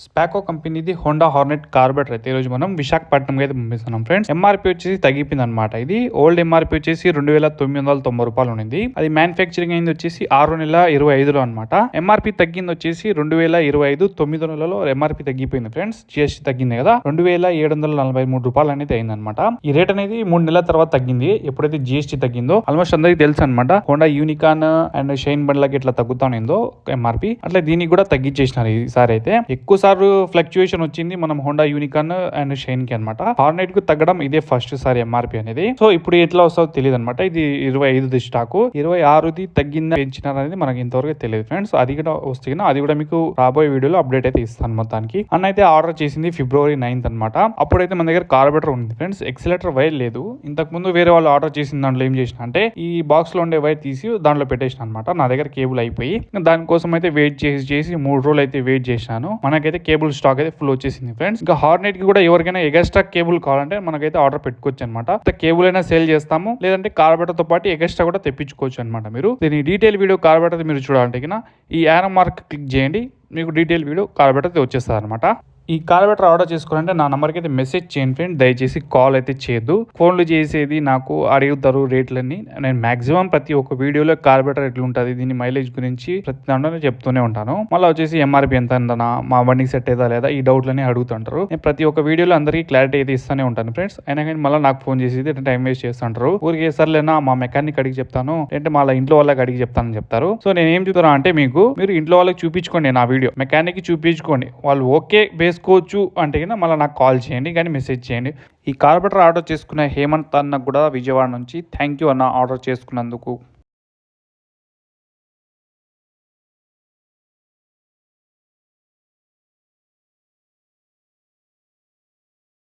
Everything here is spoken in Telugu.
స్పాకో కంపెనీది హోండా హార్నెట్ కార్బెటర్ అయితే ఈరోజు మనం విశాఖపట్నం అయితే పంపిస్తున్నాం ఫ్రెండ్స్. ఎంఆర్పీ వచ్చేసి తగ్గిపోయింది అనమాట. ఇది ఓల్డ్ ఎంఆర్పీ వచ్చేసి 2,990 రూపాయలు ఉంది. అది మ్యానుఫ్యాక్చరింగ్ అయింది వచ్చేసి 6/25 అనమాట. ఎంఆర్పీ తగ్గింది వచ్చేసి 2025 9 నెలలో ఎంఆర్పీ తగ్గిపోయింది ఫ్రెండ్స్. జిఎస్టీ తగ్గింది కదా, 2,743 రూపాయలు అనేది అయింది అనమాట. ఈ రేట్ అనేది 3 నెలల తర్వాత తగ్గింది. ఎప్పుడైతే జిఎస్టీ తగ్గిందో ఆల్మోస్ట్ అందరికి తెలుసు అనమాట. హోండా యూనికాన్ అండ్ షైన్ బండ్లకి ఇట్లా తగ్గుతానేందో ఎంఆర్పీ, అట్లా దీనికి కూడా తగ్గించేసినారు ఈసారి అయితే. ఎక్కువ ఫ్లక్చుయేషన్ వచ్చింది మనం హోండా యూనికాన్ అండ్ షైన్ కి అనమాట. హార్నెట్ కు తగ్గడం ఇదే ఫస్ట్ సారి ఎంఆర్పీ అనేది. సో ఇప్పుడు ఎట్లా వస్తుందో తెలియదు అనమాట. ఇది 25 స్టాకు, 26ది తగ్గిందా పెంచినారు అనేది మనకి ఇంతవరకు తెలియదు ఫ్రెండ్స్. అది కూడా వస్తే అది కూడా మీకు రాబోయే వీడియోలో అప్డేట్ అయితే ఇస్తాను మొత్తానికి. అన్న అయితే ఆర్డర్ చేసింది February 9th అనమాట. అప్పుడైతే మన దగ్గర కార్బెటర్ ఉంది ఫ్రెండ్స్, ఎక్సిలేటర్ వైర్ లేదు. ఇంతకు ముందు వేరే వాళ్ళు ఆర్డర్ చేసిన దాంట్లో ఏం చేసిన అంటే ఈ బాక్స్ లో ఉండే వైర్ తీసి దాంట్లో పెట్టేసిన అనమాట. నా దగ్గర కేబుల్ అయిపోయి దానికోసం అయితే వెయిట్ చేసి 3 రోజులు అయితే వెయిట్ చేసినాను. మనకైతే కేబుల్ స్టాక్ అయితే ఫుల్ వచ్చేసింది ఫ్రెండ్స్. ఇంకా హార్నెట్ కి కూడా ఎవరికైనా ఎగస్ట్రా కేబుల్ కావాలంటే మనకైతే ఆర్డర్ పెట్టుకోవచ్చు అనమాట. కేబుల్ అయినా సేల్ చేస్తాము, లేదంటే కార్బెటర్ తో పాటు ఎగస్ట్రా కూడా తెప్పించుకోవచ్చు అనమాట. మీరు దీని డీటెయిల్ వీడియో కార్బెటర్ మీరు చూడాలంటే ఈ యారో మార్క్ క్లిక్ చేయండి, మీకు డీటెయిల్ వీడియో కార్బెటర్ వచ్చేస్తుంది అనమాట. ఈ కార్బెటర్ ఆర్డర్ చేసుకోవాలంటే నా నెంబర్కి అయితే మెసేజ్ చేయండి ఫ్రెండ్, దయచేసి కాల్ అయితే చేయొద్దు. ఫోన్లు చేసేది నాకు అడుగుతారు రేట్లన్నీ. నేను మాక్సిమం ప్రతి ఒక్క వీడియోలో కార్బెటర్ ఎట్లుంటుంది, దీని మైలేజ్ గురించి ప్రతి దాంట్లో చెప్తూనే ఉంటాను. మళ్ళీ వచ్చేసి ఎంఆర్పీ ఎంత ఉందనా, మా బండికి సెట్ అవుతా లేదా, ఈ డౌట్లన్నీ అడుగుతుంటారు. నేను ప్రతి ఒక్క వీడియోలో అందరికీ క్లారిటీ అయితే ఇస్తూనే ఉంటాను ఫ్రెండ్స్. అయినా కానీ మళ్ళీ నాకు ఫోన్ చేసి టైం వేస్ట్ చేస్తుంటారు. ఊరికి సర్లేనా మా మెకానిక్ అడిగి చెప్తాను, అంటే మళ్ళీ ఇంట్లో వాళ్ళకి అడిగి చెప్తానని చెప్తారు. సో నేను ఏం చెప్తాను అంటే మీరు ఇంట్లో వాళ్ళకి చూపించుకోండి నా వీడియో, మెకానిక్ చూపించుకోండి. వాళ్ళు ఓకే కోవచ్చు అంటే మళ్ళీ నాకు కాల్ చేయండి, కానీ మెసేజ్ చేయండి. ఈ కార్బెటర్ ఆర్డర్ చేసుకున్న హేమంత్ అన్న కూడా విజయవాడ నుంచి థ్యాంక్ యూ అన్న ఆర్డర్ చేసుకున్నందుకు.